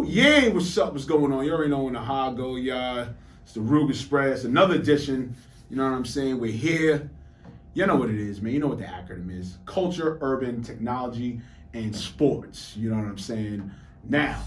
Yo, yeah, what's up? What's going on? You already know when the high go, y'all. It's the Rube Express, another edition. You know what I'm saying? We're here. You know what it is, man. You know what the acronym is. Culture, urban, technology, and sports. You know what I'm saying? Now,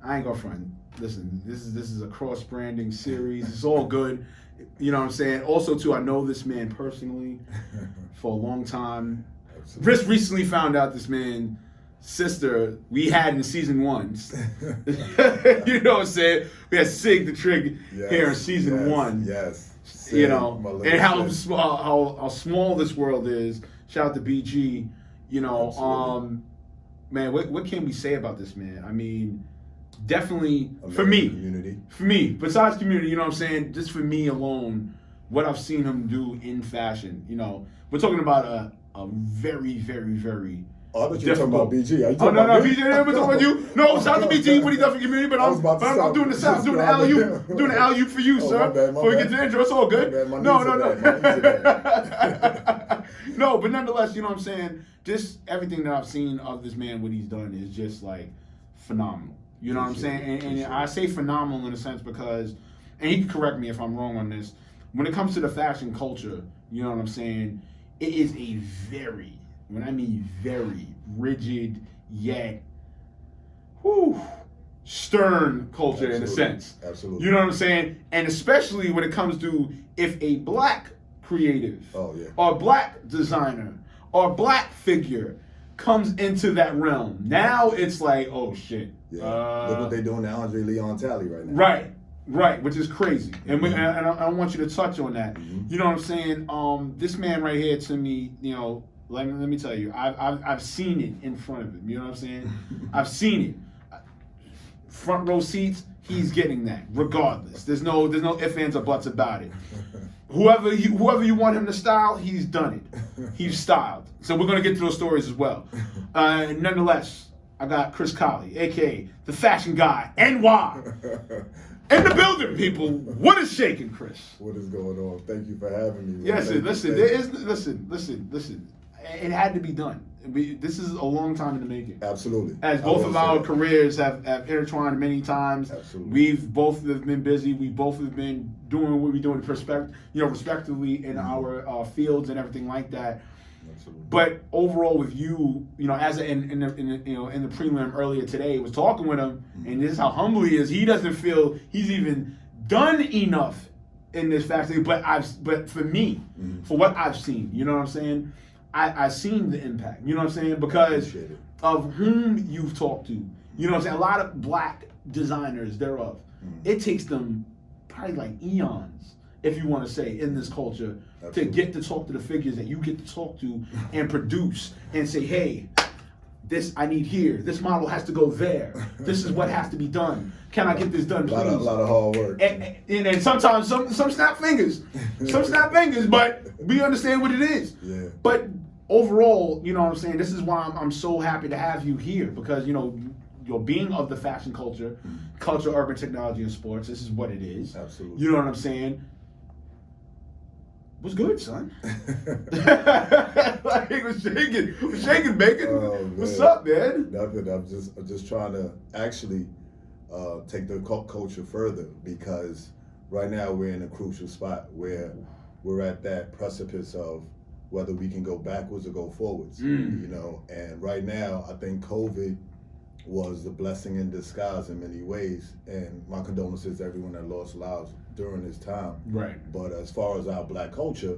I ain't gonna front. Listen, this is a cross branding series. It's all good. You know what I'm saying? Also, too, I know this man personally for a long time. Chris recently found out this man's sister we had in season 1. You know what I'm saying? We had Sig the Trig here in season 1. Yes. You know, and how small this world is. Shout out to BG. You know, man, what can we say about this man? I mean, definitely for me, besides community, you know what I'm saying? Just for me alone, what I've seen him do in fashion, you know, we're talking about a very, very, very. Oh, I thought you were talking about BG. Are you talking about BG. We're talking about you. No, shout out to BG, what he does for community, but I'm doing the sound. I'm doing the alley-oop. I'm doing the alley-oop for you, sir. Before we get to the intro, it's all good. No. No, but nonetheless, you know what I'm saying? Just everything that I've seen of this man, what he's done is just like phenomenal. You know what I'm saying? And I say phenomenal in a sense because, and he can correct me if I'm wrong on this, when it comes to the fashion culture, you know what I'm saying, it is a very, when I mean very, rigid yet stern culture in a sense. Absolutely. You know what I'm saying? And especially when it comes to if a black creative or black designer or black figure comes into that realm, now it's like, oh shit. Yeah. Look what they're doing to Andre Leon Talley right now. Right, which is crazy. And I want you to touch on that. Mm-hmm. You know what I'm saying? This man right here to me, you know, let me tell you, I've seen it in front of him. You know what I'm saying? I've seen it. Front row seats, he's getting that, regardless. There's no ifs, ands, or buts about it. Whoever you want him to style, he's done it. He's styled. So we're gonna get to those stories as well. Nonetheless, I got Chris Collie, aka the Fashion Guy, NY, in the building, people. What is shaking, Chris? What is going on? Thank you for having me. Yes, listen. It had to be done. This is a long time in the making. Absolutely. As both of our careers have intertwined many times. Absolutely. We've both have been busy. We both have been doing what we do respectively in our fields and everything like that. Absolutely. But overall, with you, you know, as in the prelim earlier today, was talking with him, and this is how humble he is. He doesn't feel he's even done enough in this fashion. But for me, for what I've seen, you know what I'm saying, I've seen the impact. You know what I'm saying, because of whom you've talked to. You know what I'm saying. A lot of black designers thereof, it takes them probably like eons, if you want to say, in this culture. Absolutely. To get to talk to the figures that you get to talk to and produce and say, hey, this I need here. This model has to go there. This is what has to be done. Can I get this done, please? A lot of hard work. And sometimes some snap fingers. Some snap fingers, but we understand what it is. Yeah. But overall, you know what I'm saying, this is why I'm so happy to have you here, because, you know, you're being of the fashion culture, urban technology, and sports. This is what it is. Absolutely. You know what I'm saying? What's good, son? Like, we're shaking, bacon. Oh, what's up, man? Nothing. I'm just trying to actually take the culture further, because right now we're in a crucial spot where we're at that precipice of whether we can go backwards or go forwards. You know, and right now I think COVID was the blessing in disguise in many ways, and my condolences to everyone that lost lives during this time. Right. But as far as our black culture,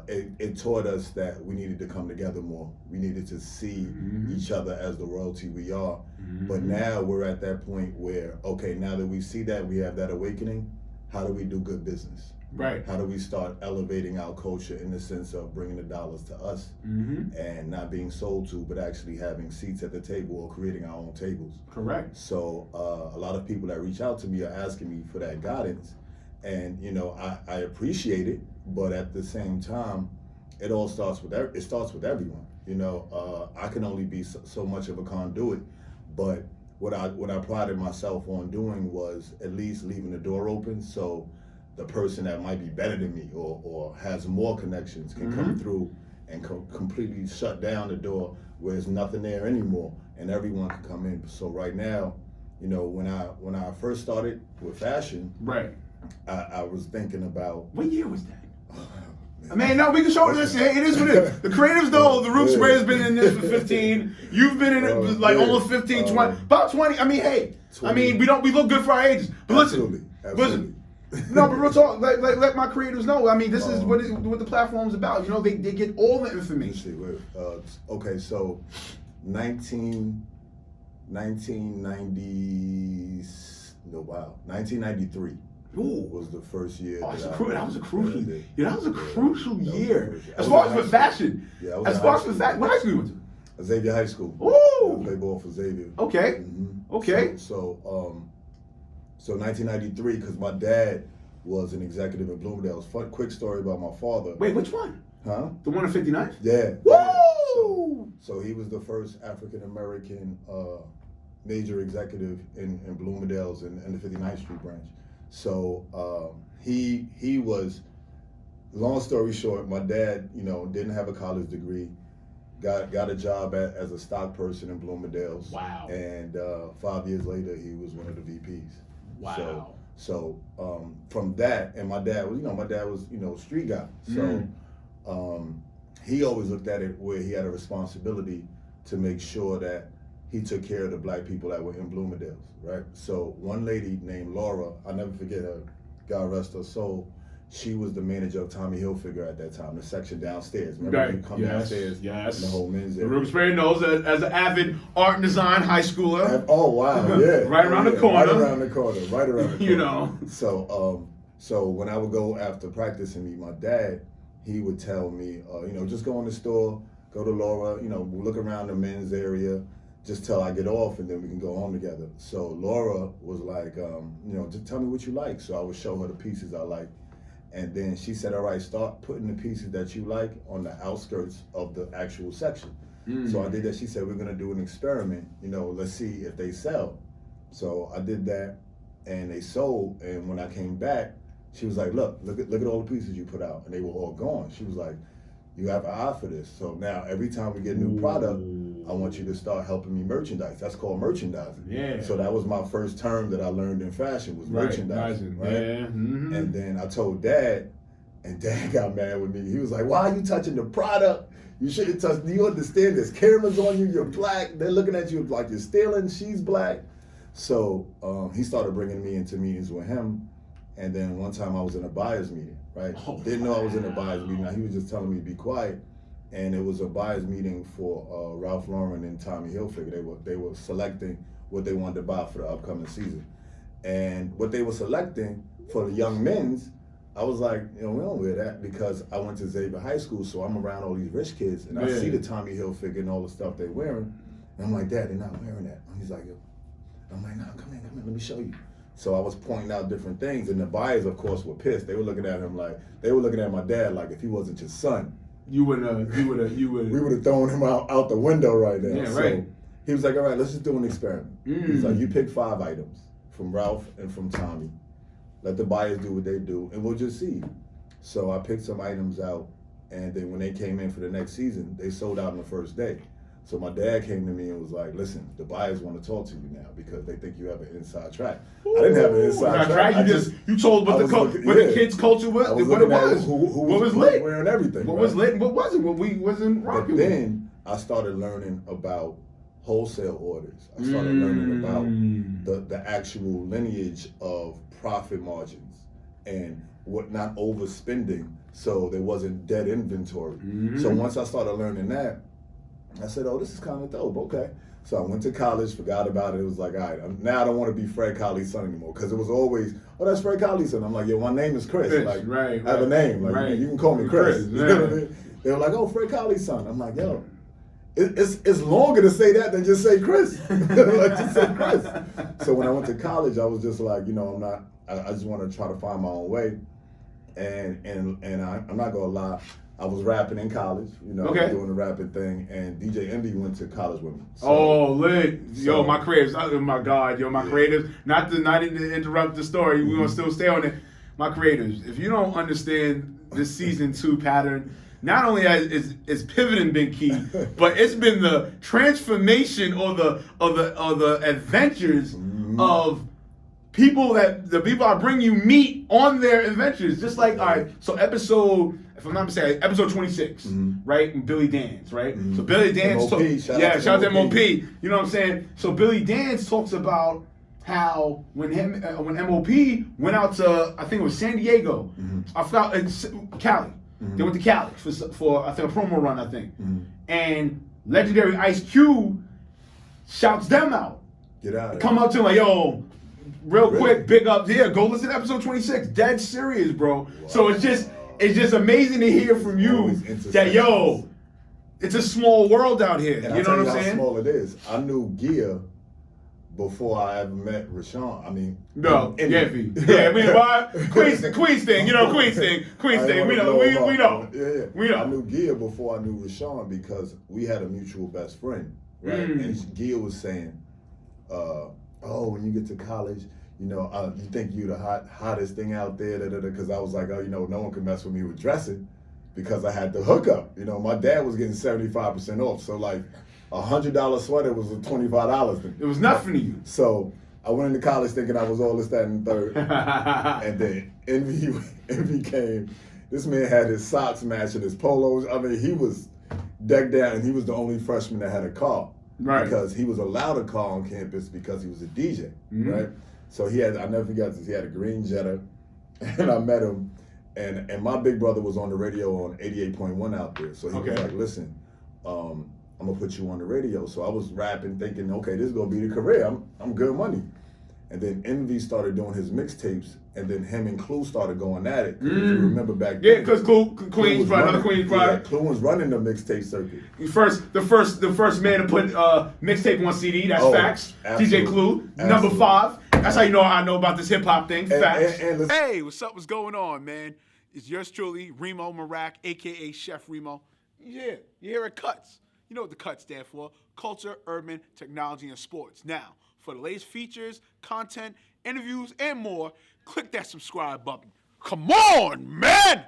it taught us that we needed to come together more. We needed to see each other as the royalty we are. But now we're at that point where, okay, now that we see that, we have that awakening, how do we do good business? Right. How do we start elevating our culture in the sense of bringing the dollars to us and not being sold to, but actually having seats at the table or creating our own tables? Correct. So a lot of people that reach out to me are asking me for that guidance, and you know, I appreciate it, but at the same time, it all starts with everyone. You know, I can only be so much of a conduit, but what I prided myself on doing was at least leaving the door open so the person that might be better than me or has more connections can come through and completely shut down the door where there's nothing there anymore and everyone can come in. So right now, you know, when I first started with fashion, right, I was thinking about what year was that? I mean, no, we can show this. Hey, it is what it is. The creatives know the Roots Square has been in this for 15. You've been in it like almost 15, 20, about 20. I mean, hey, 20. I mean, we look good for our ages. But listen, no, but real talk, like let my creators know. I mean, this is what the platform's about. You know, they get all the information. Okay, so 1993. Ooh. Was the first year. That was a crucial year. As far as for fashion. Yeah, as far as for fashion. What high school you went to? Xavier High School. Ooh. I played ball for Xavier. Okay. Okay. So 1993, because my dad was an executive at Bloomingdale's. Quick story about my father. Wait, which one? Huh? The one in 59th? Yeah. Woo! So he was the first African American major executive in Bloomingdale's in the 59th Street branch. So he was, long story short, my dad, you know, didn't have a college degree, got a job as a stock person in Bloomingdale's. Wow. And 5 years later, he was one of the VPs. Wow. So from that, and my dad was, street guy. So he always looked at it where he had a responsibility to make sure that he took care of the black people that were in Bloomingdale's, right? So one lady named Laura, I'll never forget her, God rest her soul, she was the manager of Tommy Hilfiger at that time, the section downstairs. Remember you come downstairs, yes. And the whole men's area. The Room Spray knows that as an avid art and design high schooler. Oh, wow, yeah. Right around the corner. Right around the corner. You know. So when I would go after practice and meet my dad, he would tell me, just go in the store, go to Laura, we'll look around the men's area, just till I get off and then we can go home together. So Laura was like, just tell me what you like. So I would show her the pieces I like. And then she said, all right, start putting the pieces that you like on the outskirts of the actual section. So I did that. She said, we're gonna do an experiment, let's see if they sell. So I did that and they sold. And when I came back, she was like, look at all the pieces you put out. And they were all gone. She was like, you have an eye for this. So now every time we get a new product, I want you to start helping me merchandise. That's called merchandising. Yeah. So that was my first term that I learned in fashion was merchandising. Right. Yeah. Mm-hmm. And then I told Dad, and Dad got mad with me. He was like, why are you touching the product? You shouldn't touch, do you understand there's cameras on you, you're black, they're looking at you like you're stealing, she's black. So he started bringing me into meetings with him. And then one time I was in a buyer's meeting, right? Didn't know I was in a buyer's meeting. Now, he was just telling me to be quiet. And it was a buyer's meeting for Ralph Lauren and Tommy Hilfiger. They were selecting what they wanted to buy for the upcoming season. And what they were selecting for the young men's, I was like, we don't wear that because I went to Xavier High School, so I'm around all these rich kids and I see the Tommy Hilfiger and all the stuff they're wearing. And I'm like, Dad, they're not wearing that. And he's like, I'm like, no, come in, let me show you. So I was pointing out different things, and the buyers, of course, were pissed. They were looking at him like, they were looking at my dad like if he wasn't your son. We would have thrown him out the window right now. Yeah, right. So he was like, all right, let's just do an experiment. He's like, you pick 5 items from Ralph and from Tommy. Let the buyers do what they do, and we'll just see. So I picked some items out, and then when they came in for the next season, they sold out on the first day. So my dad came to me and was like, listen, the buyers want to talk to you now because they think you have an inside track. I didn't have an inside track. You told what the kids' culture was, what it was. Who what was lit. Wearing everything. What was lit and what wasn't, what we wasn't rocking with. But then I started learning about wholesale orders. I started learning about the actual lineage of profit margins and what not overspending so there wasn't dead inventory. So once I started learning that, I said, oh, this is kind of dope, okay. So I went to college, forgot about it. It was like, all right, now I don't want to be Fred Collie's son anymore. Because it was always, oh, that's Fred Collie's son. I'm like, yeah, my name is Chris. Like, I have a name. Like, you can call me Chris. You know what I mean? They were like, oh, Fred Collie's son. I'm like, yo, it's longer to say that than just say Chris. Like, just say Chris. So when I went to college, I was just like, I just want to try to find my own way. And I'm not going to lie, I was rapping in college, you know, Okay. doing the rapping thing, and DJ Envy went to college with me. So, Oh, lit. Yo, so- my creatives. Oh, my God. Yo, my creatives. Not to interrupt the story. We're going to still stay on it. My creatives, if you don't understand this season 2 pattern, not only is pivoting been key, but it's been the transformation or the adventures of people the people I bring you meet on their adventures. Just like, all right, so if I'm not mistaken, episode 26, right? And Billy Dance, right? So Billy Dance MOP, shout out to MOP. You know what I'm saying? So Billy Dance talks about how when MOP went out to, I think it was San Diego, I forgot, Cali. They went to Cali for I think a promo run, I think. And legendary Ice Cube shouts them out. Get out of Come up to him like, yo, real quick, big up. Yeah, go listen to episode 26. Dead serious, bro. Wow. So it's just amazing to hear from you that, yo, it's a small world out here. And you know what I'm saying? How small it is. I knew Gia before I ever met Rashawn. I mean, no, yeah, I mean, why? Queens thing, you know, Queens thing. We know. I knew Gia before I knew Rashawn because we had a mutual best friend, right? And Gia was saying, oh, when you get to college, you know, you think you the hottest thing out there, because I was like, oh, you know, no one can mess with me with dressing because I had the hookup. You know, my dad was getting 75% off, so like $100 sweater was a $25. It was nothing to you. So I went into college thinking I was all this, that, and third. And then Envy came. This man had his socks matching his polos. I mean, he was decked out, and he was the only freshman that had a car. Right. Because he was allowed a car on campus because he was a DJ, right? So I never forgot this, he had a green Jetta, and I met him, and my big brother was on the radio on 88.1 out there. So he was like, listen, I'm gonna put you on the radio. So I was rapping thinking, okay, this is gonna be the career. I'm good money. And then Envy started doing his mixtapes, and then him and Clue started going at it. If you remember back then. Yeah, because Queens product. Yeah, Clue was running the mixtape circuit. The first man to put mixtape on CD. That's facts. Absolutely. DJ Clue, number 5. That's how you know I know about this hip hop thing. Facts. And Hey, what's up? What's going on, man? It's yours truly, Reem'o Meerak, aka Chef Reem'o. Yeah, you hear it cuts. You know what the cuts stand for: culture, urban, technology, and sports. Now, for the latest features, content, interviews, and more, click that subscribe button. Come on, man!